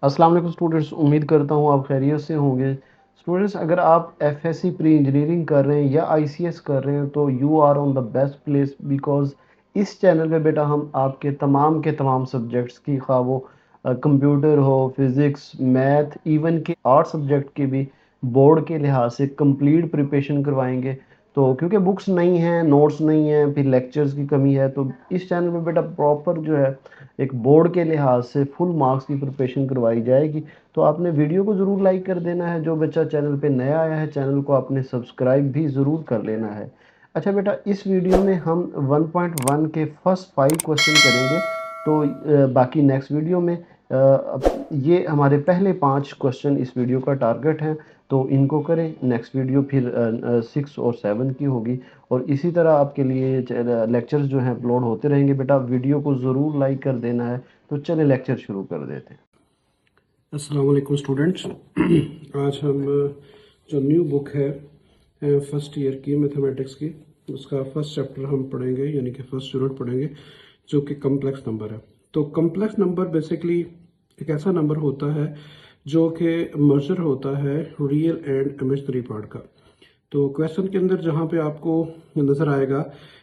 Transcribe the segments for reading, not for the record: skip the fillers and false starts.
अस्सलाम वालेकुम स्टूडेंट्स, उम्मीद करता हूँ आप खैरियत से होंगे। स्टूडेंट्स, अगर आप एफएससी प्री इंजीनियरिंग कर रहे हैं या आईसीएस कर रहे हैं तो you are on the best place, because इस चैनल पे बेटा हम आपके तमाम सब्जेक्ट्स की, खा वो कंप्यूटर हो, फिज़िक्स, मैथ, इवन के आर्ट सब्जेक्ट के भी बोर्ड के लिहाज से कंप्लीट प्रिपरेशन करवाएंगे। तो क्योंकि बुक्स नहीं हैं, नोट्स नहीं हैं, फिर लेक्चर्स की कमी है, तो इस चैनल पे बेटा प्रॉपर जो है एक बोर्ड के लिहाज से फुल मार्क्स की प्रिपरेशन करवाई जाएगी। तो आपने वीडियो को ज़रूर लाइक कर देना है। जो बच्चा चैनल पे नया आया है, चैनल को आपने सब्सक्राइब भी ज़रूर कर लेना है। अच्छा बेटा, इस वीडियो में हम 1.1 के फर्स्ट 5 क्वेश्चन करेंगे। तो बाकी नेक्स्ट वीडियो में ये हमारे पहले 5 क्वेश्चन इस वीडियो का टारगेट है, तो इनको करें। नेक्स्ट वीडियो फिर 6 और 7 की होगी, और इसी तरह आपके लिए लेक्चर्स जो हैं अपलोड होते रहेंगे। बेटा वीडियो को ज़रूर लाइक कर देना है। तो चले लेक्चर शुरू कर देते हैं। अस्सलाम वालेकुम स्टूडेंट्स। आज हम जो न्यू बुक है फर्स्ट ईयर की मैथमेटिक्स की, उसका फर्स्ट चैप्टर हम पढ़ेंगे, यानी कि फर्स्ट यूनिट पढ़ेंगे, जो कि कम्प्लेक्स नंबर है। तो कम्प्लेक्स नंबर बेसिकली एक ऐसा नंबर होता है जो कि मर्जर होता है रियल एंड इमेजिनरी पार्ट का। तो क्वेश्चन के अंदर जहाँ पे आपको नजर आएगा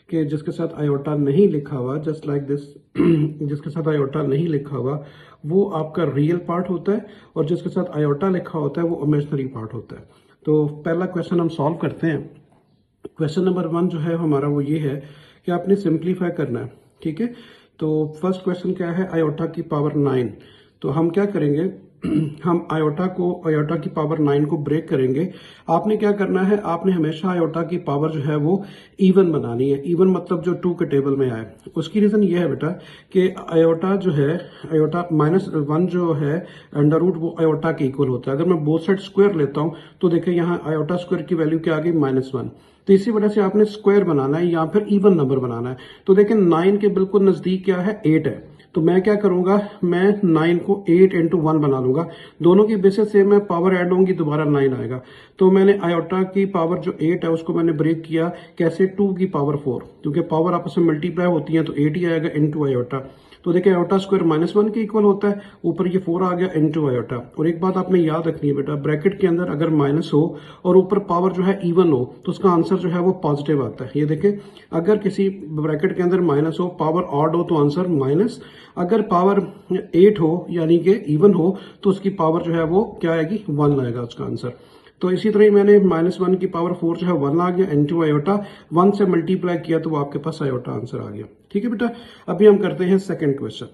कि जिसके साथ आयोटा नहीं लिखा हुआ, जस्ट लाइक दिस, जिसके साथ आयोटा नहीं लिखा हुआ वो आपका रियल पार्ट होता है, और जिसके साथ आयोटा लिखा होता है वो इमेजिनरी पार्ट होता है। तो पहला क्वेश्चन हम सॉल्व करते हैं। क्वेश्चन नंबर 1 जो है हमारा वो ये है कि आपने सिंप्लीफाई करना है। ठीक है, तो फर्स्ट क्वेश्चन क्या है, आयोटा की पावर 9। तो हम क्या करेंगे, हम आयोटा की पावर 9 को ब्रेक करेंगे। आपने क्या करना है, आपने हमेशा आयोटा की पावर जो है वो इवन बनानी है। इवन मतलब जो 2 के टेबल में आए। उसकी रीजन ये है बेटा कि आयोटा जो है, आयोटा -1 जो है अंडर रूट, वो आयोटा के इक्वल होता है। अगर मैं बोथ साइड स्क्वायर लेता हूं तो देखिए यहाँ आयोटा स्क्वायर की वैल्यू क्या आ गई, -1। तो इसी वजह से आपने स्क्वायर बनाना है या फिर इवन नंबर बनाना है। तो देखिए 9 के बिल्कुल नजदीक क्या है, 8 है। तो मैं क्या करूंगा, मैं 9 को 8 इंटू 1 बना लूंगा। दोनों की बेसिस से मैं पावर ऐड होंगी, दोबारा 9 आएगा। तो मैंने आयोटा की पावर जो 8 है उसको मैंने ब्रेक किया कैसे, 2 की पावर 4, क्योंकि पावर आपस में मल्टीप्लाई होती है तो 8 ही आएगा इंटू आयोटा। तो देखिए आयोटा स्क्वायर -1 के इक्वल होता है, ऊपर ये 4 आ गया इंटू आयोटा। और एक बात आपने याद रखनी है बेटा, ब्रैकेट के अंदर अगर माइनस हो और ऊपर पावर जो है इवन हो तो उसका आंसर जो है वो पॉजिटिव आता है। ये देखें, अगर किसी ब्रैकेट के अंदर माइनस हो, पावर ऑड हो तो आंसर माइनस, अगर पावर 8 हो यानी कि इवन हो तो उसकी पावर जो है वो क्या आएगी, 1 आएगा उसका आंसर। तो इसी तरह ही मैंने -1 की पावर 4 जो है 1 आ गया इंटू आयोटा, 1 से मल्टीप्लाई किया तो वो आपके पास आयोटा आंसर आ गया। ठीक है बेटा, अभी हम करते हैं सेकंड क्वेश्चन।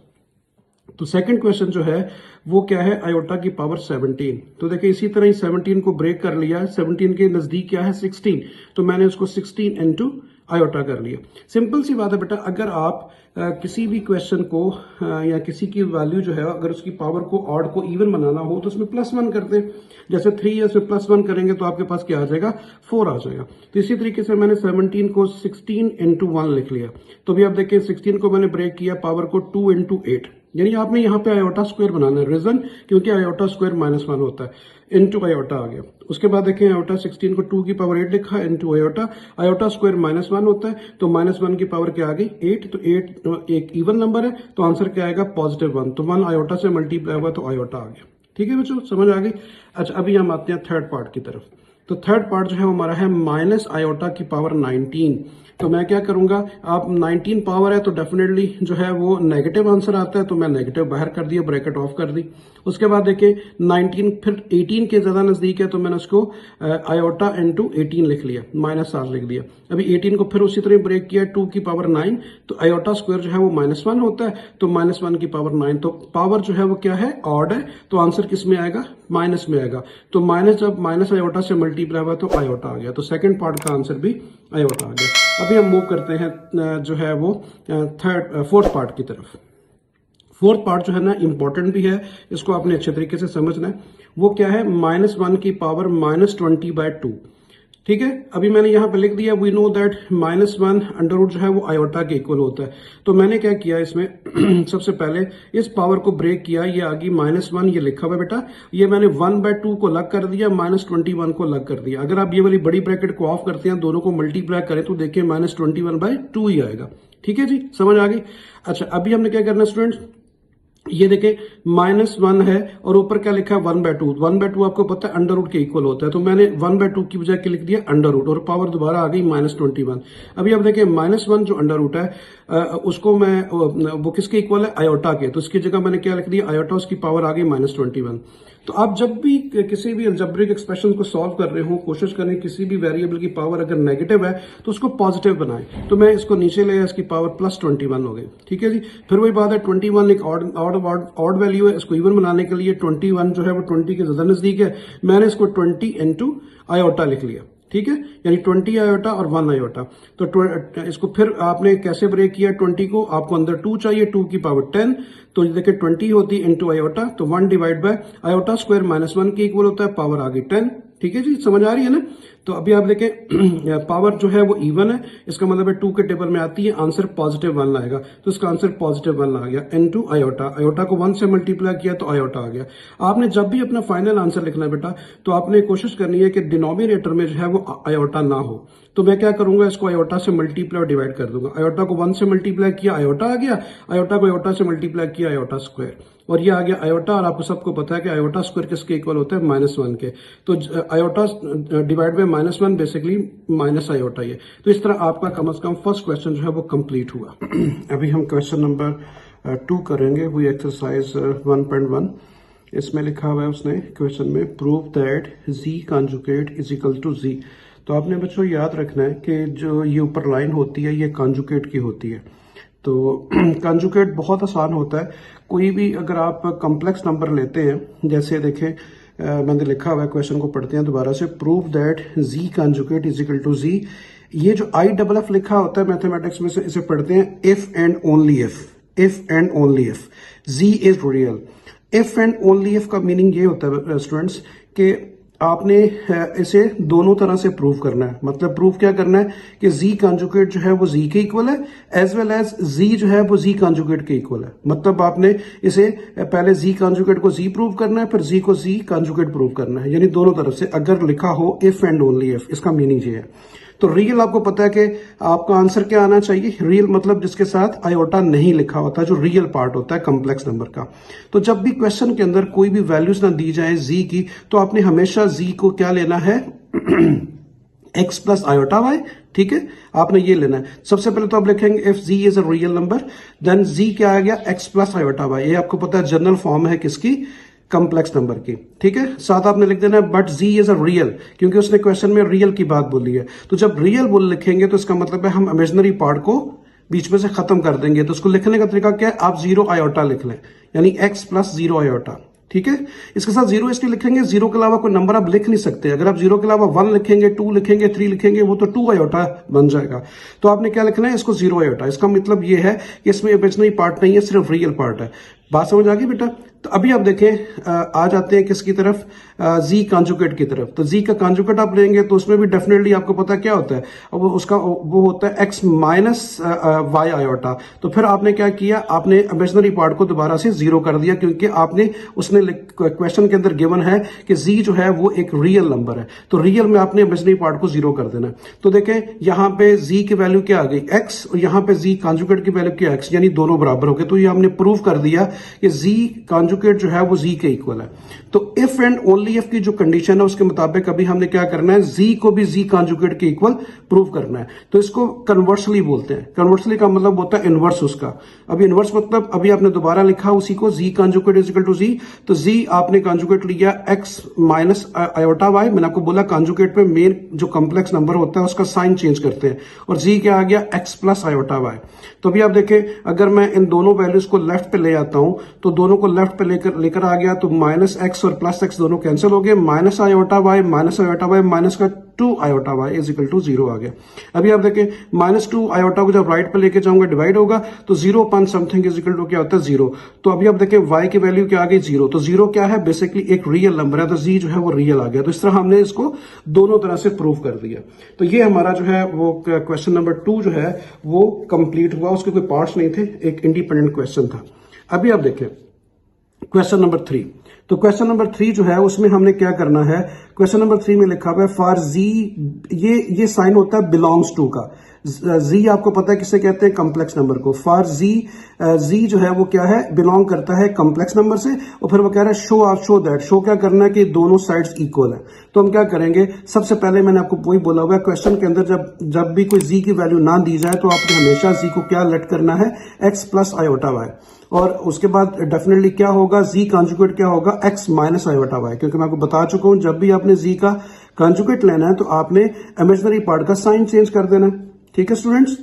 तो सेकंड क्वेश्चन जो है वो क्या है, आयोटा की पावर 17। तो देखिए इसी तरह ही 17 को ब्रेक कर लिया, 17 के नजदीक क्या है, 16। तो मैंने उसको 16 इंटू आयोटा कर लिया। सिंपल सी बात है बेटा, अगर आप किसी भी क्वेश्चन को या किसी की वैल्यू जो है, अगर उसकी पावर को ऑड को इवन बनाना हो तो उसमें +1 करते हैं। जैसे 3 है, उसमें +1 करेंगे तो आपके पास क्या आ जाएगा, 4 आ जाएगा। तो इसी तरीके से मैंने 17 को 16 इंटू 1 लिख लिया। तो भी आप देखिए 16 को मैंने ब्रेक किया, पावर को 2 इंटू 8, यानी आपने यहाँ पे आयोटा स्क्वायर बनाना है। रीजन क्योंकि आयोटा स्क्वायर -1 होता है, इंटू आयोटा आ गया। उसके बाद देखें आयोटा 16 को 2 की पावर 8 लिखा इंटू आयोटा, आयोटा स्क्वायर -1 होता है तो -1 की पावर क्या आ गई, 8। तो 8 एक इवन नंबर है तो आंसर क्या आएगा, +1। तो 1 आयोटा से मल्टीप्लाई हुआ तो आयोटा आ गया। ठीक है बच्चों, समझ आ गई। अच्छा, अभी हम आते हैं थर्ड पार्ट की तरफ। तो थर्ड पार्ट जो है हमारा है माइनस आयोटा की पावर 19। तो मैं क्या करूंगा, आप 19 पावर है तो डेफिनेटली जो है वो नेगेटिव आंसर आता है, तो मैं नेगेटिव बाहर कर दिया, ब्रैकेट ऑफ कर दी। उसके बाद देखिए 19 फिर 18 के ज्यादा नजदीक है तो मैंने उसको आयोटा इंटू 18 लिख लिया, -7 लिख दिया। अभी 18 को फिर उसी तरह ब्रेक किया, 2 की पावर 9। तो आयोटा स्क्वायर जो है वो -1 होता है, तो -1 की पावर 9। तो पावर जो है वो क्या है, ऑड है, तो आंसर किस में आएगा, माइनस में आएगा। तो माइनस, जब माइनस आयोटा से मल्टीप्लाई हुआ तो आयोटा आ गया। तो सेकंड पार्ट का आंसर भी आयोटा आ गया। अभी हम मूव करते हैं जो है वो फोर्थ पार्ट की तरफ। फोर्थ पार्ट जो है ना इंपॉर्टेंट भी है, इसको आपने अच्छे तरीके से समझना है। वो क्या है, -1 की पावर -20/2। ठीक है, अभी मैंने यहां पे लिख दिया, we know that -1 under root जो है वो आयोटा के इक्वल होता है। तो मैंने क्या किया इसमें सबसे पहले इस पावर को ब्रेक किया, ये आ गई -1, ये लिखा हुआ है बेटा, ये मैंने 1/2 को अलग कर दिया, -21 को अलग कर दिया। अगर आप ये वाली बड़ी ब्रैकेट को ऑफ करते हैं, दोनों को मल्टीप्लाई करें तो देखिए -21/2 ही आएगा। ठीक है जी, समझ आ गई। अच्छा, अभी हमने क्या करना है स्टूडेंट्स, ये देखें -1 है और ऊपर क्या लिखा है 1/2। 1/2 आपको पता है अंडर रूट के इक्वल होता है, तो मैंने 1/2 की बजाय क्या लिख दिया अंडर रूट, और पावर दोबारा आ गई -21। अभी आप देखें -1 जो अंडर रूट है उसको मैं वो किसके इक्वल है, आयोटा के, तो इसकी जगह मैंने क्या लिख दिया आयोटा, उसकी पावर आ गई -21। तो आप जब भी किसी भी अलजेब्रिक एक्सप्रेशन को सॉल्व कर रहे हो, कोशिश करें किसी भी वेरिएबल की पावर अगर नेगेटिव है तो उसको पॉजिटिव बनाएं। तो मैं इसको नीचे ले आया, इसकी पावर +21 हो गई। ठीक है जी, फिर वही बात है 21 एक ऑड वैल्यू है, इसको इवन बनाने के लिए 21 जो है वो 20 के ज्यादा नजदीक है, मैंने इसको 20 इंटू आयोटा लिख लिया। ठीक है, यानी 20 आयोटा और 1 आयोटा। तो इसको फिर आपने कैसे ब्रेक किया 20 को, आपको अंदर 2 चाहिए, 2 की पावर 10, तो देखिए 20 होती इंटू आयोटा, तो 1 डिवाइड बाय आयोटा स्क्वायर -1 के इक्वल होता है, पावर आ गई 10। ठीक है जी, समझ आ रही है ना। तो अभी आप देखें पावर जो है वो इवन है, इसका मतलब है 2 के टेबल में आती है, आंसर +1 आएगा, तो इसका आंसर +1 आ गया इनटू आयोटा। आयोटा को 1 से मल्टीप्लाई किया तो आयोटा आ गया। आपने जब भी अपना फाइनल आंसर लिखना है बेटा, तो आपने कोशिश करनी है कि डिनोमिनेटर में जो है वो आयोटा ना हो। तो मैं क्या करूंगा, इसको आयोटा से मल्टीप्लाई और डिवाइड कर दूंगा। आयोटा को 1 से मल्टीप्लाई किया आयोटा आ गया, आयोटा को आयोटा से मल्टीप्लाई किया आयोटा स्क्वायर, और ये आ गया आयोटा। और आपको सबको पता है कि आयोटा स्क्वायर किसके इक्वल होता है, -1 के। तो iota divide by -1 basically minus iota ही है। तो इस तरह आपका कम से कम फर्स्ट क्वेश्चन जो है वो कंप्लीट हुआ। अभी हम क्वेश्चन नंबर 2 करेंगे, वो एक्सरसाइज 1.1। इसमें लिखा हुआ है उसने क्वेश्चन में, prove that z conjugate is equal to z। तो आपने बच्चों याद रखना है कि जो ये ऊपर लाइन होती है ये कॉन्जुगेट की होती है। तो कॉन्जुगेट बहुत आसान होता है। कोई भी अगर आप कॉम्प्लेक्स नंबर लेते हैं, जैसे देखें मैंने लिखा हुआ है, क्वेश्चन को पढ़ते हैं दोबारा से, prove that z conjugate is equal to z। ये जो IFF लिखा होता है मैथमेटिक्स में से, इसे पढ़ते हैं if and only if, if and only if z is real. If and only if का मीनिंग ये होता है स्टूडेंट्स कि आपने इसे दोनों तरह से प्रूव करना है। मतलब प्रूव क्या करना है कि z कॉन्जुगेट जो है वो z के इक्वल है, एज वेल एज z जो है वो z कॉन्जुगेट के इक्वल है। मतलब आपने इसे पहले z कॉन्जुगेट को z प्रूव करना है, फिर z को z कॉन्जुगेट प्रूव करना है, यानी दोनों तरफ से अगर लिखा हो इफ एंड ओनली इफ, इसका मीनिंग ये है। तो रियल आपको पता है कि आपका आंसर क्या आना चाहिए, रियल मतलब जिसके साथ आयोटा नहीं लिखा होता, जो रियल पार्ट होता है कॉम्प्लेक्स नंबर का। तो जब भी क्वेश्चन के अंदर कोई भी वैल्यूज ना दी जाए z की, तो आपने हमेशा z को क्या लेना है x प्लस आयोटा y। ठीक है, आपने ये लेना है। सबसे पहले तो आप लिखेंगे if z is a real number, then z क्या आ गया x प्लस आयोटा y। ये आपको पता है जनरल फॉर्म है किसकी, कॉम्प्लेक्स नंबर की। ठीक है, साथ आपने लिख देना है but z is a real, क्योंकि उसने क्वेश्चन में रियल की बात बोली है। तो जब रियल बोल लिखेंगे तो इसका मतलब है हम इमेजिनरी पार्ट को बीच में से खत्म कर देंगे। तो उसको लिखने का तरीका क्या है, आप 0 आयोटा लिख लें, यानी x प्लस 0 आयोटा। ठीक है, इसके साथ 0 इसलिए लिखेंगे, 0 के अलावा कोई नंबर आप लिख नहीं सकते। अगर आप 0 के अलावा 1 लिखेंगे, 2 लिखेंगे, 3 लिखेंगे, वो तो 2 आयोटा बन जाएगा। तो आपने क्या लिखना है, इसको 0 आयोटा। इसका मतलब ये है कि इसमें इमेजिनरी पार्ट नहीं है, सिर्फ रियल पार्ट है। बात समझ आ गई बेटा। तो अभी आप देखें आ जाते हैं किसकी तरफ, z कॉन्जुगेट की तरफ। तो z का कॉन्जुगेट आप लेंगे तो उसमें भी डेफिनेटली आपको पता क्या होता है, अब उसका वो होता है x माइनस y आयोटा। तो फिर आपने क्या किया, आपने इमेजिनरी पार्ट को दोबारा से 0 कर दिया, क्योंकि आपने उसने क्वेश्चन के अंदर गिवन है कि z जो है वो एक रियल नंबर है, तो रियल में आपने इमेजिनरी पार्ट को 0 कर देना। तो देखें यहाँ पे z की वैल्यू क्या आ गई x, और यहाँ पे z कॉन्जुगेट की वैल्यू क्या x, यानी दोनों बराबर हो गए। तो ये हमने प्रूव कर दिया कि z कॉन्जुगेट जो है वो z के इक्वल है। तो इफ एंड ओनली इफ की जो कंडीशन है उसके मुताबिक अभी हमने क्या करना है, z को भी z कॉन्जुगेट के इक्वल प्रूव करना है। तो इसको कन्वर्सली बोलते हैं। कन्वर्सली का मतलब होता है इनवर्स उसका। अभी इनवर्स मतलब अभी आपने दोबारा लिखा उसी को, z conjugate is equal to z। तो z आपने कॉन्जुगेट लिया x माइनस आयोटा y। मैंने आपको बोला कॉन्जुगेट पे मेन जो कॉम्प्लेक्स नंबर होता है उसका साइन चेंज करते हैं, और z क्या आ गया, x प्लस आयोटा y। तो अभी आप देखें, अगर मैं इन दोनों वैल्यूज को लेफ्ट पे ले आता हूं, तो दोनों को लेफ्ट पे लेकर आ गया, तो माइनस एक्स और प्लस एक्स दोनों कैंसिल हो गए, माइनस आयोटा वाई माइनस का 2 iota Y is equal to 0 आ गया। अभी आप देखें -2 आयोटा को जब राइट पे लेके जाऊंगा डिवाइड होगा, तो 0 upon something is equal to क्या होता है, 0। तो अभी आप देखें y की वैल्यू क्या आ गई, 0। तो 0 क्या है, बेसिकली एक रियल नंबर है, तो z जो है वो रियल आ गया। तो इस तरह हमने इसको दोनों तरह से प्रूव कर दिया। तो ये हमारा जो है वो क्वेश्चन नंबर 2 जो है वो कंप्लीट हुआ। उसके कोई पार्ट्स नहीं थे, एक इंडिपेंडेंट क्वेश्चन था। अभी आप देखें क्वेश्चन नंबर 3। तो क्वेश्चन नंबर 3 जो है उसमें हमने क्या करना है, क्वेश्चन नंबर 3 में लिखा हुआ है फॉर जी, ये साइन होता है बिलोंग्स टू का। जी आपको पता है किसे कहते हैं, कॉम्प्लेक्स नंबर को। फॉर जी जो है वो क्या है, बिलोंग करता है कॉम्प्लेक्स नंबर से, और फिर वो कह रहा है शो दैट, शो क्या करना है कि दोनों साइड्स इक्वल है। तो हम क्या करेंगे, सबसे पहले मैंने आपको वही बोला हुआ है क्वेश्चन के अंदर, जब भी कोई जी की वैल्यू ना दी जाए तो आपने हमेशा जी को क्या लेट करना है, एक्स प्लस आयोटा वाई, और उसके बाद डेफिनेटली क्या होगा, जी कॉन्जुगेट क्या होगा, एक्स माइनस आयोटा वाई, क्योंकि मैं आपको बता चुका हूं जब भी आपने जी का कॉन्जुगेट लेना है तो आपने इमेजिनरी पार्ट का साइन चेंज कर देना है। ठीक है स्टूडेंट्स,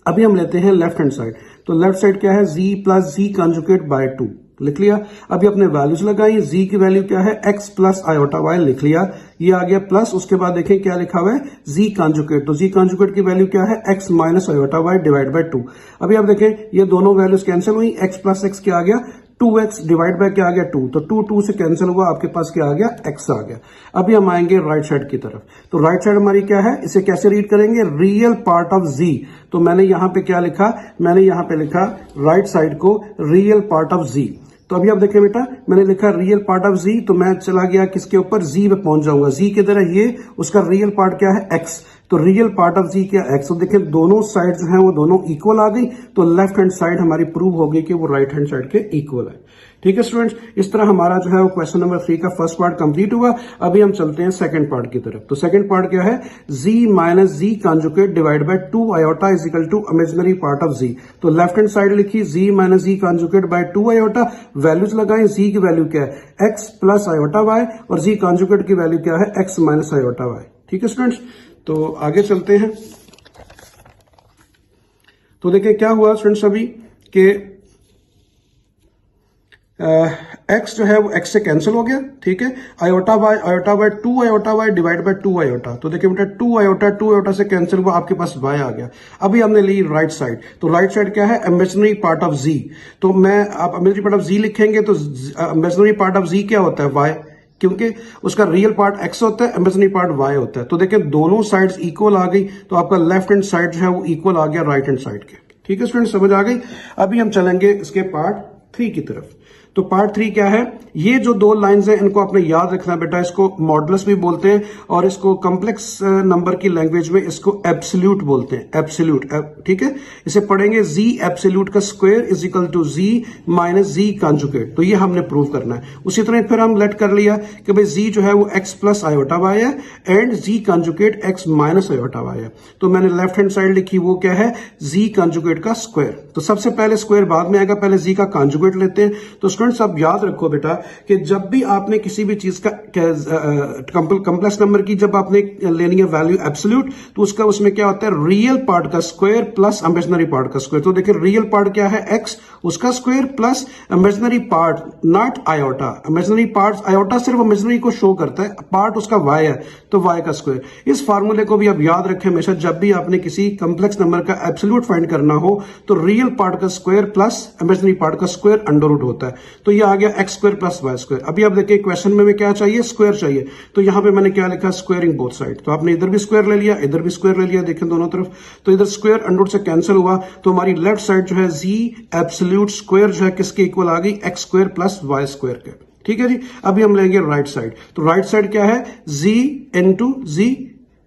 अभी हम लेते हैं लेफ्ट हैंड साइड। तो लेफ्ट साइड क्या है, जी प्लस जी कॉन्जुगेट बाय 2, लिख लिया। अभी अपने वैल्यूज लगाई, जी की वैल्यू क्या है, एक्स प्लस आयोटा वाई, लिख लिया, ये आ गया प्लस। उसके बाद देखें क्या लिखा हुआ है, जी कॉन्जुगेट, तो जी कॉन्जुगेट की वैल्यू क्या है, X minus iota Y divide by 2। अभी आप देखें ये दोनों वैल्यूज कैंसिल हुई, एक्स प्लस एक्स क्या आ गया, 2x डिवाइड बाय क्या आ गया, 2, तो 2 से कैंसिल हुआ, आपके पास क्या आ गया, x आ गया। अभी हम आएंगे राइट साइड की तरफ। तो राइट साइड हमारी क्या है, इसे कैसे रीड करेंगे, रियल पार्ट ऑफ z। तो मैंने यहां पे क्या लिखा, मैंने यहां पे लिखा राइट साइड को रियल पार्ट ऑफ z। तो अभी आप देखें बेटा, मैंने लिखा रियल पार्ट ऑफ z, तो मैं चला गया किसके ऊपर, z पे पहुंच जाऊंगा। z किधर है, ये उसका रियल पार्ट क्या है, x, तो रियल पार्ट ऑफ जी क्या, एक्स। तो देखिए दोनों साइड जो है वो दोनों इक्वल आ गई, तो लेफ्ट हैंड साइड हमारी प्रूव हो गई कि वो राइट हैंड साइड के इक्वल है। ठीक है स्टूडेंट्स, इस तरह हमारा जो है वो क्वेश्चन नंबर 3 का फर्स्ट पार्ट कंप्लीट हुआ। अभी हम चलते हैं सेकंड पार्ट की तरफ। तो सेकंड पार्ट क्या है, z minus Z conjugate divide by 2 iota is equal to imaginary part of z। तो लेफ्ट हैंड साइड लिखी z minus Z conjugate by 2 iota, values लगाएं, z की वैल्यू क्या है, x प्लस आयोटा y, और z conjugate की value क्या है, x माइनस आयोटा y। ठीक है स्टूडेंट्स, तो आगे चलते हैं। तो देखिए क्या हुआ स्टूडेंट्स अभी कि x जो है वो x से कैंसिल हो गया। ठीक है, iota by 2 iota Y divide by 2 iota, तो देखिए बेटा 2 आयोटा से कैंसिल हुआ, आपके पास y आ गया। अभी हमने ली राइट साइड, तो राइट साइड क्या है, इमेजिनरी पार्ट ऑफ z। तो आप इमेजिनरी पार्ट ऑफ z लिखेंगे तो इमेजिनरी पार्ट ऑफ z क्या होता है, y, क्योंकि उसका रियल पार्ट x होता है, इमेजिनरी पार्ट y होता है। तो देखिए दोनों साइड्स इक्वल आ गई, तो आपका लेफ्ट हैंड साइड जो है वो इक्वल आ गया राइट हैंड साइड के। ठीक है स्टूडेंट, समझ आ गई। अभी हम चलेंगे इसके पार्ट 3 की तरफ। तो पार्ट 3 क्या है, ये जो दो लाइंस हैं इनको आपने याद रखना बेटा, इसको मॉडुलस भी बोलते हैं और इसको कॉम्प्लेक्स नंबर की लैंग्वेज में इसको एब्सोल्यूट बोलते हैं, एब्सोल्यूट। ठीक है, इसे पढ़ेंगे z एब्सोल्यूट का square is equal to z minus z conjugate. तो ये हमने प्रूव करना है। उसी तरह फिर हम लेट कर लिया कि भाई z जो है वो x प्लस आयोटा वाई है and z conjugate x minus iota y है। तो मैंने लेफ्ट हैंड साइड लिखी, वो क्या है, z कॉन्जुगेट का स्क्वायर। तो सबसे पहले स्क्वायर बाद में आएगा, पहले z का कॉन्जुगेट लेते हैं। तो स्टूडेंट्स आप याद रखो बेटा कि जब भी आपने किसी भी चीज का कॉम्प्लेक्स नंबर की जब आपने लेनी है वैल्यू एब्सोल्यूट, तो उसका उसमें क्या होता है, रियल पार्ट का स्क्वायर प्लस इमेजिनरी पार्ट का स्क्वायर। तो देखिए रियल पार्ट क्या है, x, उसका square plus imaginary part not iota, imaginary part, iota सिर्फ इमेजिनरी को शो करता है, पार्ट उसका y है तो y का स्क्वायर। इस फार्मूले को भी आप याद रखें हमेशा, जब भी आपने किसी कॉम्प्लेक्स नंबर का एब्सोल्यूट फाइंड करना हो तो रियल पार्ट का स्क्वायर प्लस इमेजिनरी पार्ट का स्क्वायर अंडर रूट होता है। तो ये आ गया x square plus y square. अभी आप देखिए क्वेश्चन में क्या चाहिए, स्क्वायर चाहिए, तो यहां पे मैंने क्या लिखा, स्क्वायरिंग बोथ साइड। तो आपने इधर भी स्क्वायर ले लिया, इधर भी स्क्वायर ले लिया, देखें दोनों तरफ, तो इधर स्क्वायर अंडर रूट से कैंसिल हुआ, तो हमारी लेफ्ट साइड जो है जी एब्सोल्यूट स्क्वायर जो है किसके इक्वल आ गई, x square plus y square के। ठीक है जी, अभी हम लेंगे राइट साइड। तो राइट साइड क्या है, जी इंटू जी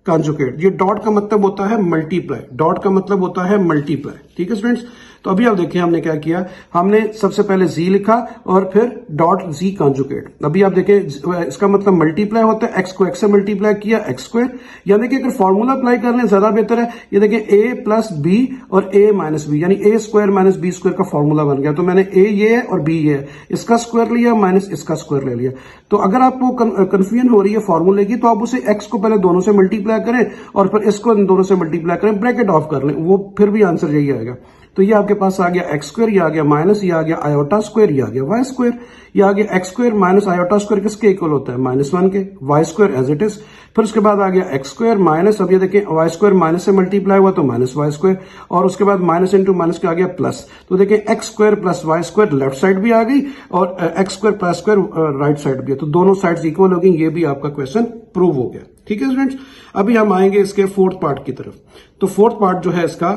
कॉन्जुगेट। ये डॉट का मतलब होता है मल्टीप्लाई, डॉट का मतलब होता है मल्टीप्लाई। ठीक है स्टूडेंट्स, तो अभी आप देखिए हमने क्या किया, हमने सबसे पहले z लिखा और फिर डॉट z कॉन्जुगेट। अभी आप देखें इसका मतलब मल्टीप्लाई होता है, x को x से मल्टीप्लाई किया, एक्स स्क्वायर। यानी कि अगर फॉर्मूला अप्लाई कर लें ज्यादा बेहतर है। ये देखें a प्लस बी और a माइनस बी, यानी a square minus b square का फॉर्मूला बन गया। तो मैंने a ये है और b ये है, इसका स्क्वायर लिया माइनस इसका स्क्वायर ले लिया। तो अगर आपको कंफ्यूजन हो रही है फॉर्मूले की, तो आप उसे x को पहले दोनों से मल्टीप्लाई करें और फिर इसको इन दोनों से मल्टीप्लाई करें, ब्रैकेट ऑफ कर लें, वो फिर भी आंसर यही आएगा। तो ये आपके पास आ गया एक्स स्क्वायर, ये आ गया माइनस, ये आ गया आयोटा स्क्वायर, ये आ गया वाई स्क्वायर। ये आ गया x square minus iota square किसके इक्वल होता है, -1 के, y square as it is. फिर उसके बाद आ गया एक्स स्क्वायर माइनस, अब ये देखिए वाई स्क्वायर माइनस से मल्टीप्लाई हुआ तो माइनस वाई स्क्वायर, और उसके बाद माइनस इंटू माइनस के आ गया प्लस। तो देखिए x square plus y square left side भी आ गई और x square plus square right side भी है, तो दोनों साइड्स इक्वल हो गई। ये भी आपका क्वेश्चन प्रूव हो गया। ठीक है स्टूडेंट्स, अभी हम आएंगे इसके फोर्थ पार्ट की तरफ। तो फोर्थ पार्ट जो है इसका,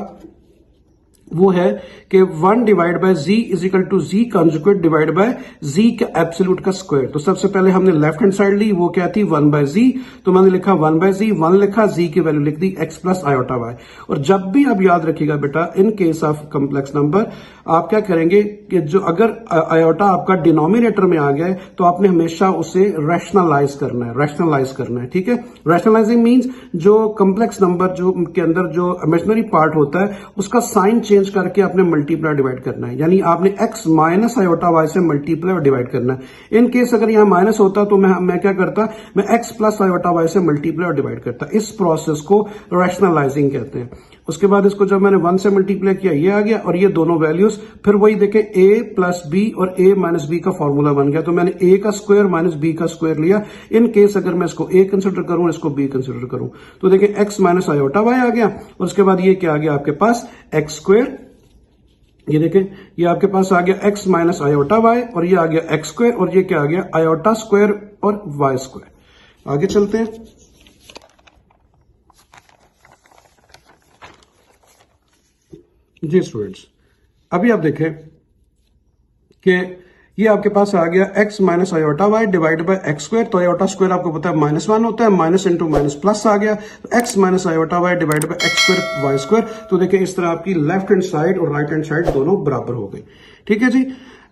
वो है कि 1 divide by z is equal to z conjugate divide by z का एब्सोल्यूट का स्क्वायर। तो सबसे पहले हमने लेफ्ट हैंड साइड ली, वो क्या थी 1 बाय z, तो मैंने लिखा 1 बाय z, 1 लिखा, z की वैल्यू लिख दी x प्लस आयोटा y। और जब भी आप याद रखिएगा बेटा in case of complex number आप क्या करेंगे कि जो अगर आयोटा आपका डिनोमिनेटर में आ गया है तो आपने हमेशा उसे रैशनलाइज करना है, ठीक है। रैशनलाइजिंग मींस जो कॉम्प्लेक्स नंबर जो के अंदर जो इमेजिनरी पार्ट होता है उसका साइन चेंज करके आपने मल्टीप्लाई डिवाइड करना है, यानी आपने x माइनस आयोटा y से मल्टीप्लाई और डिवाइड करना है। इन केस अगर यहां माइनस होता तो मैं क्या करता, मैं x प्लस आयोटा y से मल्टीप्लाई और डिवाइड करता। इस प्रोसेस को रैशनलाइजिंग कहते हैं। उसके बाद इसको जब मैंने 1 से मल्टीप्लाई किया ये आ गया, और ये दोनों वैल्यूज फिर वही देखें a प्लस बी और a माइनस बी का फॉर्मूला बन गया। तो मैंने a का स्क्वायर माइनस b का स्क्वायर लिया। इन केस अगर मैं इसको a कंसिडर करूं इसको b कंसिडर करूं तो देखें x माइनस आयोटा y आ गया, और उसके बाद ये क्या आ गया आपके पास x स्क्वायर, ये देखें ये आपके पास आ गया x माइनस आयोटा y, और ये आ गया x स्क्वायर, और ये क्या आ गया आयोटा स्क्वायर और y स्क्वायर। आगे चलते हैं। जी स्टूडेंट्स, अभी आप देखें कि ये आपके पास आ गया x minus iota Y divide by x square. तो आयोटा स्क्वायर आपको पता है -1 होता है, माइनस इंटू माइनस प्लस आ गया, तो x minus iota Y divide by x square y square. तो देखिए इस तरह आपकी लेफ्ट हैंड साइड और राइट हैंड साइड दोनों बराबर हो गई, ठीक है जी।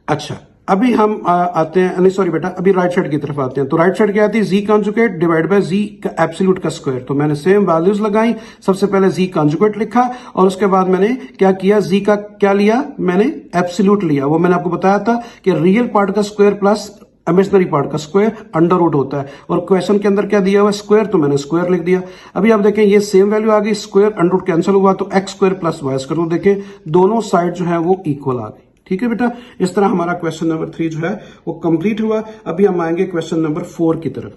अच्छा, अभी हम आते हैं, नहीं सॉरी बेटा, अभी राइट साइड की तरफ आते हैं। तो राइट साइड क्या आती है, z conjugate divide by z का एब्सोल्यूट का स्क्वायर। तो मैंने सेम वैल्यूज लगाई, सबसे पहले z कॉन्जुगेट लिखा, और उसके बाद मैंने क्या किया, z का क्या लिया, मैंने एब्सोल्यूट लिया। वो मैंने आपको बताया था कि रियल पार्ट का स्क्वायर प्लस इमेजिनरी पार्ट का स्क्वायर अंडर रूट होता है, और क्वेश्चन के अंदर क्या दिया हुआ स्क्वायर, तो मैंने स्क्वायर लिख दिया। अभी आप देखें ये सेम वैल्यू आ गई, स्क्वायर अंडर रूट कैंसिल हुआ, तो x square plus y square. तो देखें दोनों साइड जो है वो इक्वल आ गई, ठीक है बेटा। इस तरह हमारा क्वेश्चन नंबर 3 जो है वो कंप्लीट हुआ। अभी हम आएंगे क्वेश्चन नंबर 4 की तरफ।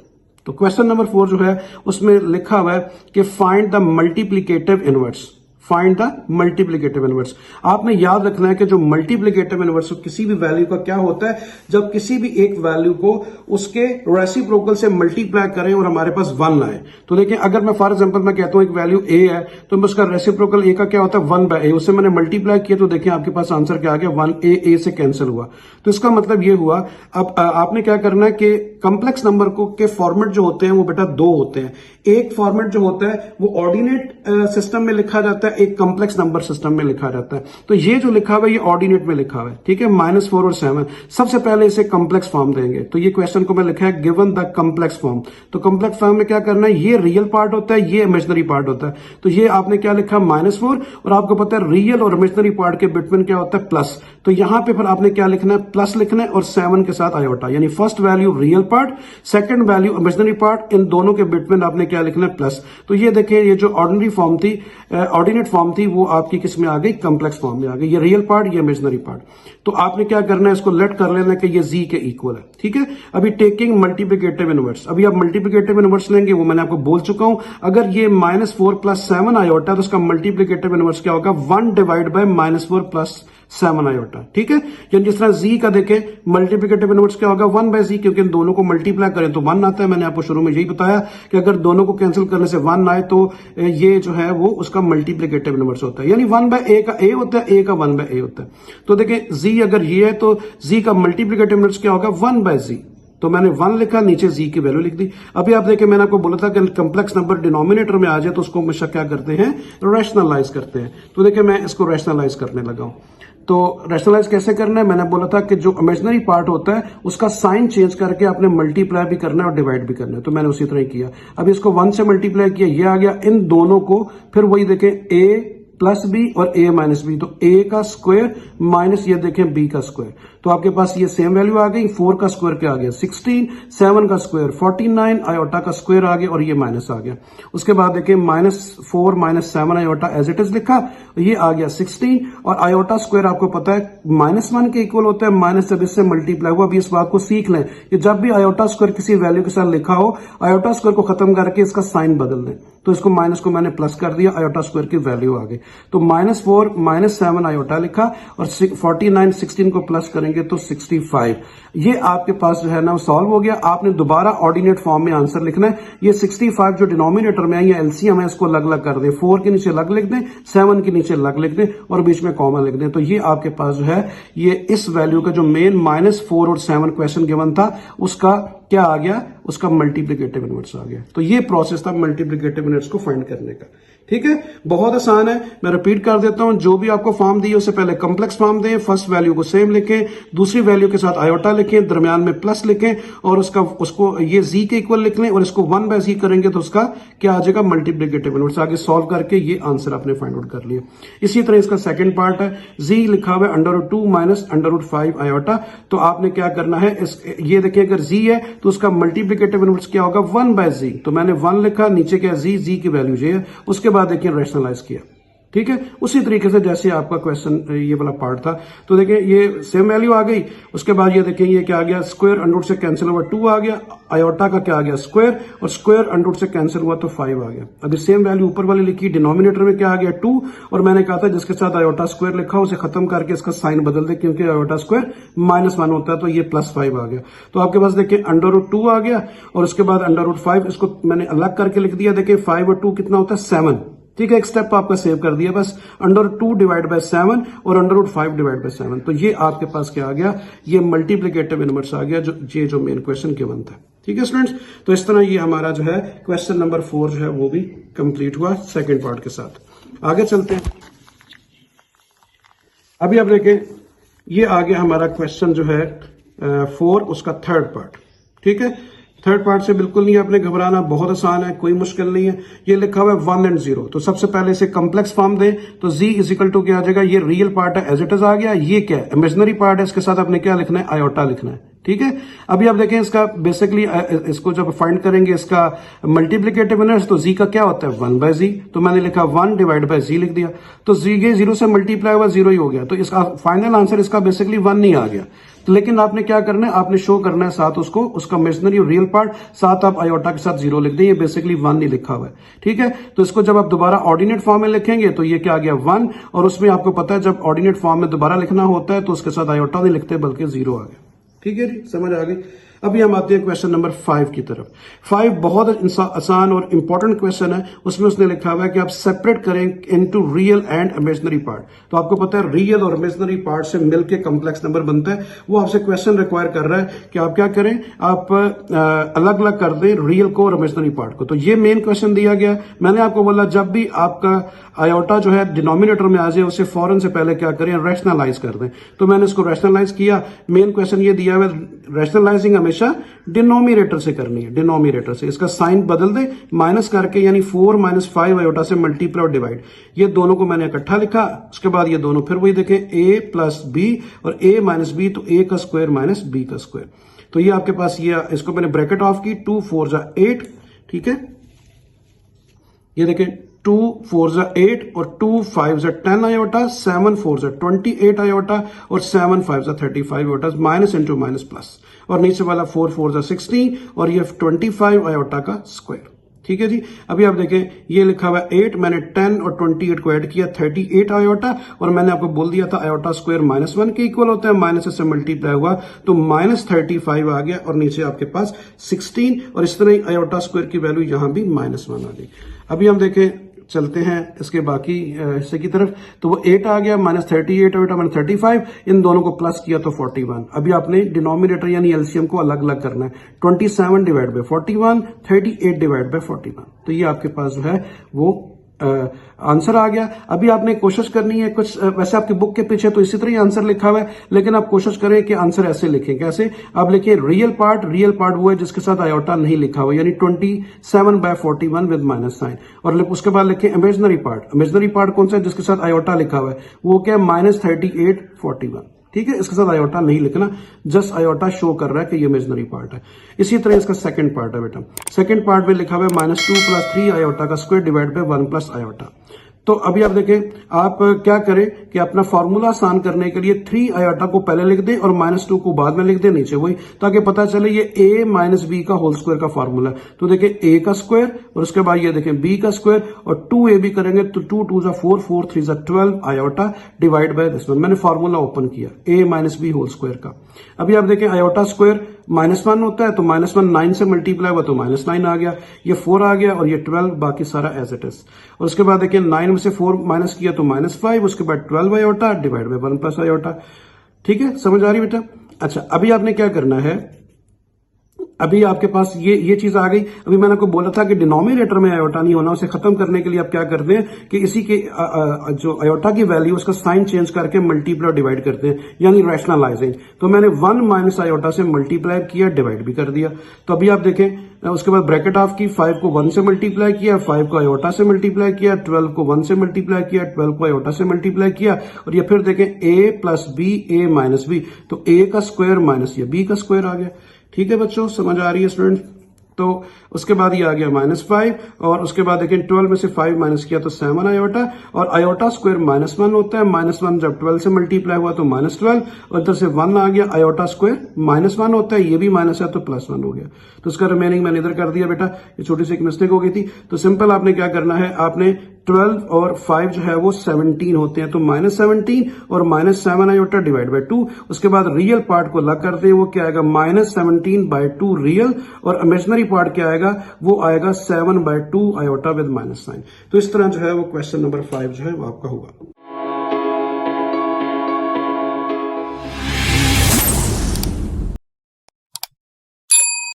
तो क्वेश्चन नंबर 4 जो है उसमें लिखा हुआ है कि find the multiplicative inverse. Find the multiplicative inverse. आपने याद रखना है कि जो मल्टीप्लिकेटिव इनवर्स किसी भी वैल्यू का क्या होता है, जब किसी भी एक वैल्यू को उसके रेसिप्रोकल से मल्टीप्लाई करें और हमारे पास 1 आए। तो देखिए अगर मैं फॉर एग्जांपल मैं कहता हूं एक वैल्यू a है, तो उसका रेसिप्रोकल a का क्या होता है 1 बाय a, उससे मैंने मल्टीप्लाई किया, तो देखिए आपके पास आंसर क्या आ गया 1a, a से कैंसिल हुआ। तो इसका मतलब ये हुआ, अब आपने क्या करना है कि कंप्लेक्स नंबर को के फॉर्मेट जो होते हैं वो बेटा 2 होते हैं। एक फॉर्मेट जो होता है वो ऑर्डिनेट सिस्टम में लिखा जाता है, एक कॉम्प्लेक्स नंबर सिस्टम में लिखा जाता है। तो ये जो लिखा हुआ है ये ऑर्डिनेट में लिखा हुआ है, ठीक है, -4 और 7। सबसे पहले इसे कॉम्प्लेक्स फॉर्म देंगे। तो ये क्वेश्चन को मैं लिखा है गिवन द कॉम्प्लेक्स फॉर्म। तो कॉम्प्लेक्स फॉर्म में क्या करना है, ये रियल पार्ट होता है, ये इमेजिनरी पार्ट होता है। तो ये आपने क्या लिखा -4, और आपको पता है रियल और इमेजिनरी पार्ट के बिटवीन क्या होता है प्लस। तो यहां पे फिर आपने क्या लिखना है, प्लस लिखना है, और 7 के साथ आयोटा, यानी first value real part, second value imaginary part, इन दोनों के बिटवीन आपने क्या लिखना है प्लस। तो ये देखिए ये जो ऑर्डिनरी फॉर्म थी, ऑर्डिनेट फॉर्म थी, वो आपकी किस में आ गई, कॉम्प्लेक्स फॉर्म में आ गई। ये रियल पार्ट, ये इमेजिनरी पार्ट। तो आपने क्या करना है, इसको लेट कर लेना कि ये z के इक्वल है, ठीक है। अभी टेकिंग मल्टीप्लिकेटिव इनवर्स, अभी आप मल्टीप्लिकेटिव इनवर्स लेंगे, वो मैंने आपको बोल चुका हूं। अगर ये -4 प्लस 7 आयोटा, तो उसका मल्टीप्लिकेटिव इनवर्स क्या होगा, 1 डिवाइड बाय -4 प्लस 7 आयोटा, ठीक है। यानी जिस तरह z का देखें मल्टीप्लिकेटिव इनवर्स क्या होगा 1 बाय z, क्योंकि इन दोनों को मल्टीप्लाई करें तो 1 आता है। मैंने आपको शुरू में यही बताया कि अगर दोनों को कैंसिल करने से 1 आए तो ये जो है वो उसका मल्टीप्लिकेटिव इनवर्स होता है, यानी 1 बाय a का a होता है, a का 1 बाय a होता है। तो देखें z अगर ये है तो z का मल्टीप्लिकेटिव इनवर्स क्या होगा 1 बाय z। तो मैंने 1 लिखा, नीचे z की वैल्यू लिख दी। अभी आप देखें मैंने आपको बोला था कि कॉम्प्लेक्स नंबर डिनोमिनेटर में आ जाए तो उसको हमेशा क्या करते हैं, रैशनलाइज करते हैं। तो देखिए मैं इसको रैशनलाइज करने लगा हूं। तो रैशनलाइज कैसे करना है, मैंने बोला था कि जो इमेजिनरी पार्ट होता है उसका साइन चेंज करके आपने मल्टीप्लाई भी करना है और डिवाइड भी करना है। तो मैंने उसी तरह ही किया। अब इसको 1 से मल्टीप्लाई किया, ये आ गया। इन दोनों को फिर वही देखें a प्लस बी और a माइनस बी, तो a का स्क्वायर माइनस ये देखें b का स्क्वायर। तो आपके पास ये सेम वैल्यू आ गई। 4 का स्क्वायर क्या आ गया 16, 7 का स्क्वायर 49, आयोटा का स्क्वायर आ गया, और ये माइनस आ गया। उसके बाद देखिए -4 -7 आयोटा एज इट इज लिखा, ये आ गया 16, और आयोटा स्क्वायर आपको पता है -1 के इक्वल होता है, माइनस जब इससे मल्टीप्लाई हुआ। अभी इस बात को सीख लें कि जब भी आयोटा स्क्वायर किसी वैल्यू के साथ लिखा हो, आयोटा स्क्वायर को खत्म करके इसका साइन बदल दें। तो इसको माइनस को मैंने प्लस कर दिया, आयोटा स्क्वायर की वैल्यू आ गई। तो -4 -7 आयोटा लिखा और 49 16 को प्लस करेंगे तो 65। ये आपके पास जो है ना सॉल्व हो गया। आपने दोबारा ऑर्डिनेट फॉर्म में आंसर लिखना है। ये 65 जो डिनोमिनेटर में है या एलसीएम है, इसको अलग अलग कर दें। 4 के नीचे अलग लिख दें, 7 के नीचे अलग लिख दें और बीच में कॉमा लिख दें। तो ये आपके पास जो है ये इस वैल्यू का जो मेन -4 और 7 क्वेश्चन गिवन था उसका क्या आ गया, उसका मल्टीप्लिकेटिव इनवर्स आ गया। तो ये प्रोसेस था मल्टीप्लिकेटिव इनवर्स को फाइंड करने का। ठीक है, बहुत आसान है। मैं रिपीट कर देता हूं, जो भी आपको फॉर्म दी है उससे पहले कॉम्प्लेक्स फॉर्म दें, फर्स्ट वैल्यू को सेम लिखें, दूसरी वैल्यू के साथ आयोटा लिखें, दरमियान में प्लस लिखें और उसको ये जी के इक्वल लिख लें और इसको 1/z करेंगे तो उसका क्या आ जाएगा, मल्टीप्लिकेटिव इनवर्स। आगे सॉल्व करके ये आंसर आपने फाइंड आउट कर लिया। इसी तरह इसका सेकंड पार्ट है, जी लिखा हुआ है √2 - √5 आयोटा। तो आपने क्या करना है, ये देखिए अगर जी है तो उसका मल्टीप्लिकेटिव इनवर्स क्या होगा, 1/z। तो मैंने 1 लिखा, नीचे क्या जी की वैल्यू ये है, उसके बाद देखिए रैशनलाइज किया। ठीक है, उसी तरीके से जैसे आपका क्वेश्चन ये वाला पार्ट था। तो देखिए ये सेम वैल्यू आ गई, उसके बाद ये देखिए ये क्या आ गया, स्क्वायर अंडर रूट से कैंसिल हुआ 2 आ गया, आयोटा का क्या आ गया स्क्वायर, और स्क्वायर अंडर रूट से कैंसिल हुआ तो 5 आ गया। अभी सेम वैल्यू ऊपर वाली लिखी, डिनोमिनेटर में क्या आ गया 2, और मैंने कहा था जिसके साथ आयोटा स्क्वायर लिखा उसे खत्म करके इसका साइन बदल दे, क्योंकि आयोटा स्क्वायर -1 होता है, तो ये +5 आ गया। तो आपके पास देखिए √2 आ गया और उसके बाद √5, इसको मैंने अलग करके लिख दिया। देखिए 5 और 2 कितना होता है, 7। ठीक है, एक स्टेप आपका सेव कर दिया बस, √2 / 7 और √5 / 7। तो ये आपके पास क्या आ गया, ये मल्टीप्लिकेटिव इनवर्स आ गया, जो मेन क्वेश्चन गिवन था। ठीक है स्टूडेंट्स, तो इस तरह ये हमारा जो है क्वेश्चन नंबर 4 जो है वो भी कंप्लीट हुआ सेकंड पार्ट के साथ। आगे चलते हैं। अभी आप देखें, ये आ गया हमारा क्वेश्चन जो है 4, उसका थर्ड पार्ट। ठीक है, थर्ड पार्ट से बिल्कुल नहीं आपने घबराना, बहुत आसान है, कोई मुश्किल नहीं है। ये लिखा हुआ है 1 and 0। तो सबसे पहले इसे कॉम्प्लेक्स फॉर्म दें, तो z = क्या आ जाएगा, ये रियल पार्ट है एज इट इज आ गया, ये क्या है इमेजिनरी पार्ट है, इसके साथ आपने क्या लिखना है, आयोटा लिखना है। ठीक है, अभी आप देखें इसका बेसिकली इसको जब फाइंड करेंगे इसका मल्टीप्लिकेटिव इनवर्स, तो z का क्या होता है 1/z। तो मैंने लिखा 1 / z लिख दिया, तो z के 0 से मल्टीप्लाई हुआ 0 ही हो गया। तो इसका फाइनल आंसर इसका बेसिकली 1 नहीं आ गया। तो लेकिन आपने क्या करना है, आपने शो करना है साथ उसका इमेजिनरी और रियल पार्ट, साथ आप आयोटा के साथ 0 लिख दें। ये बेसिकली 1 नहीं लिखा हुआ है। ठीक है, तो इसको जब आप दोबारा ऑर्डिनेट फॉर्म में लिखेंगे तो ये क्या आ गया 1, और उसमें आपको पता है जब ऑर्डिनेट फॉर्म में दोबारा लिखना होता है तो उसके साथ आयोटा नहीं लिखते बल्कि 0 आ गया। ठीक है जी, समझ आ गई। अभी हम आते हैं क्वेश्चन नंबर 5 की तरफ। 5 बहुत आसान और इंपॉर्टेंट क्वेश्चन है। उसमें उसने लिखा हुआ है कि आप सेपरेट करें into real and imaginary part. तो आपको पता है रियल और इमेजिनरी पार्ट से मिलकर कॉम्प्लेक्स नंबर बनता है। वो आपसे क्वेश्चन रिक्वायर कर रहा है कि आप क्या करें, आप अलग अलग कर दें रियल को और इमेजिनरी पार्ट को। तो ये मेन क्वेश्चन दिया गया। मैंने आपको बोला जब भी आपका आयोटा जो है डिनोमिनेटर में आ जाए उसे फौरन से पहले क्या करें, रैशनलाइज कर दें। तो मैंने इसको रैशनलाइज किया। मेन क्वेश्चन ये दिया हुआ, रैशनलाइजिंग हमेशा डिनोमिनेटर से करनी है, डिनोमिनेटर से। इसका साइन बदल दे माइनस करके, यानी 4 - 5 आयोटा से मल्टीप्लाई और डिवाइड। ये दोनों को मैंने इकट्ठा लिखा, उसके बाद ये दोनों फिर वही देखें, a + b और a - b, तो a का स्क्वायर - b का स्क्वायर। तो ये आपके पास ये, इसको मैंने ब्रैकेट ऑफ की, 2 × 4 = 8। ठीक है, ये देखें 2 × 4 = 8 और 2 × 5 = 10 आयोटा, 7 × 4 = 28 आयोटा और 7 × 5 = 35 iota, minus into minus plus, और नीचे वाला 4 × 4 = 16 और ये 25 आयोटा का स्क्वायर। ठीक है जी, अभी आप देखें ये लिखा हुआ 8, मैंने 10 और 28 को ऐड किया, 38 आयोटा, और मैंने आपको बोल दिया था आयोटा स्क्वायर -1 के इक्वल होता है, माइनस से मल्टीप्लाई हुआ तो -35 आ गया, और नीचे आपके पास 16, और इस तरह आयोटा स्क्वायर की वैल्यू यहां भी -1 आ गई। अभी हम देखें, चलते हैं इसके बाकी हिस्से की तरफ। तो वो 8 आ गया, -38 आयोटा -35, इन दोनों को प्लस किया तो 41। अभी आपने डिनोमिनेटर यानी एलसीएम को अलग अलग करना है। 27 / 41, 38 / 41। तो ये आपके पास जो है वो आंसर आ गया। अभी आपने कोशिश करनी है कुछ, वैसे आपकी बुक के पीछे तो इसी तरह ही आंसर लिखा हुआ है, लेकिन आप कोशिश करें कि आंसर ऐसे लिखें। कैसे? आप लिखिए रियल पार्ट वो है जिसके साथ आयोटा नहीं लिखा हुआ, यानी 27/41 विद माइनस साइन, और उसके बाद लिखें इमेजिनरी पार्ट कौन सा है, जिसके साथ आयोटा लिखा हुआ है, वो क्या है -38/41। ठीक है, इसके साथ आयोटा नहीं लिखना, जस्ट आयोटा शो कर रहा है कि ये इमेजिनरी पार्ट है। इसी तरह इसका सेकंड पार्ट है बेटा, सेकंड पार्ट में लिखा हुआ है -2 + 3 आयोटा का स्क्वायर / 1 + आयोटा। तो अभी आप देखें, आप क्या करें कि अपना फॉर्मूला आसान करने के लिए 3 आयोटा को पहले लिख दें और -2 को बाद में लिख दें नीचे वही, ताकि पता चले ये a माइनस बी का होल स्क्वायर का फॉर्मूला है। तो देखें a का स्क्वायर और उसके बाद ये देखें b का स्क्वायर और 2ab करेंगे तो 2 2 जा 4 4 3 जा 12 iota divide by this one. मैंने फॉर्मूला ओपन किया a minus b whole square का। अभी आप देखें आयोटा स्क्वायर -1 होता है तो -1 9 से मल्टीप्लाई हुआ तो -9 आ गया, ये 4 आ गया और ये 12, बाकी सारा एज इट इज। और उसके बाद देखिए 9 में से 4 माइनस किया तो -5, उसके बाद 12 iota divide by 1 plus iota. ठीक है, समझ आ रही बेटा? अच्छा, अभी आपने क्या करना है, अभी आपके पास ये चीज आ गई। अभी मैंने आपको बोला था कि डिनोमिनेटर में आयोटा नहीं होना, उसे खत्म करने के लिए आप क्या करते हैं कि इसी के जो आयोटा की वैल्यू उसका साइन चेंज करके मल्टीप्लाई डिवाइड करते हैं, यानी रैशनलाइजिंग। तो मैंने 1 माइनस आयोटा से मल्टीप्लाई किया, डिवाइड भी कर दिया। तो अभी आप देखें, उसके बाद ब्रैकेट ऑफ की, 5 को 1 से मल्टीप्लाई किया, 5 को आयोटा से मल्टीप्लाई किया, 12 को 1 से मल्टीप्लाई किया, 12 को आयोटा से मल्टीप्लाई किया, और ये फिर देखें a plus b a minus b, तो a का स्क्वायर माइनस ये b का स्क्वायर आ गया। ठीक है बच्चों, समझ आ रही है स्टूडेंट? तो उसके बाद ये आ गया -5 और उसके बाद देखिए 12 में से 5 माइनस किया तो 7 आयोटा, और आयोटा स्क्वायर -1 होता है, -1 जब 12 से मल्टीप्लाई हुआ तो -12, और इधर से 1 आ गया, आयोटा स्क्वायर -1 होता है, ये भी माइनस है तो +1 हो गया। तो उसका रिमेनिंग मैंने इधर कर दिया बेटा, ये छोटी सी एक मिस्टेक हो गई थी। तो सिंपल आपने क्या करना है, आपने 12 और 5 जो है वो 17 होते हैं, तो -17 और -7 आयोटा डिवाइड बाय 2। उसके बाद रियल पार्ट को अलग करते हैं, वो क्या आएगा -17/2 रियल, और इमेजिनरी पार्ट क्या आएगा, वो आएगा 7/2 आयोटा विद -9। तो इस तरह जो है वो क्वेश्चन नंबर 5 जो है वो आपका होगा।